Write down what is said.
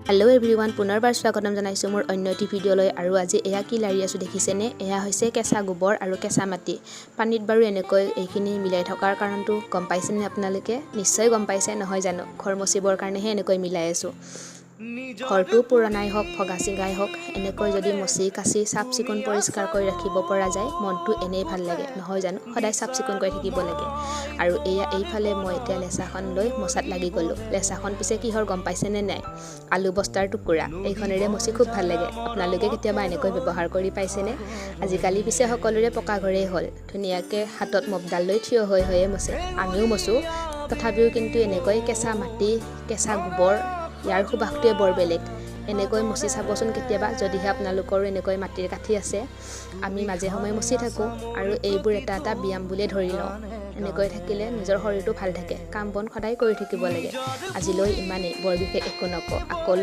Hello' everyone, পুনৰবাৰ স্বাগতম জনাইছোঁ মোৰ অন্য এটি ভিডিঅ'লৈ। আৰু আজি এয়া কি লাৰি আছোঁ দেখিছেনে? এয়া হৈছে কেঁচা গোবৰ আৰু কেঁচা মাটি। পানীত বাৰু এনেকৈ এইখিনি মিলাই থকাৰ কাৰণটো গম পাইছেনে আপোনালোকে? নিশ্চয় গম পাইছে নহয় জানো? ঘৰ মচিবৰ কাৰণেহে এনেকৈ মিলাই আছোঁ। ঘৰটো পুৰণাই হওক ভগা চিঙাই হওক, এনেকৈ যদি মচি কাচি চাফ চিকুণ পৰিষ্কাৰ কৰি ৰাখিব পৰা যায় মনটো এনেই ভাল লাগে নহয় জানো? সদায় চাফ চিকুণ কৰি থাকিব লাগে। আৰু এইফালে মই এতিয়া লেচাখন লৈ মচাত লাগি গ'লোঁ। লেচাখন পিছে কিহৰ গম পাইছেনে নাই? আলু বস্তাৰ টুকুৰা। এইখনেৰে মচি খুব ভাল লাগে। আপোনালোকে কেতিয়াবা এনেকৈ ব্যৱহাৰ কৰি পাইছেনে? আজিকালি পিছে সকলোৰে পকা ঘৰেই হ'ল। ধুনীয়াকৈ হাতত মপডাল লৈ থিয় হৈয়ে মচে। আমিও মচোঁ, তথাপিও কিন্তু এনেকৈ কেঁচা মাটি, কেঁচা গোবৰ, ইয়াৰ সুবাসটোৱে বৰ বেলেগ। এনেকৈ মচি চাবচোন কেতিয়াবা, যদিহে আপোনালোকৰো এনেকৈ মাটিৰ কাঠি আছে। আমি মাজে সময়ে মচি থাকোঁ আৰু এইবোৰ এটা এটা ব্যায়াম বুলিয়ে ধৰি লওঁ। এনেকৈ থাকিলে নিজৰ শৰীৰটো ভাল থাকে। কাম বন সদায় কৰি থাকিব লাগে। আজিলৈ ইমানেই, বৰ বিশেষ একো নকওঁ। আকৌ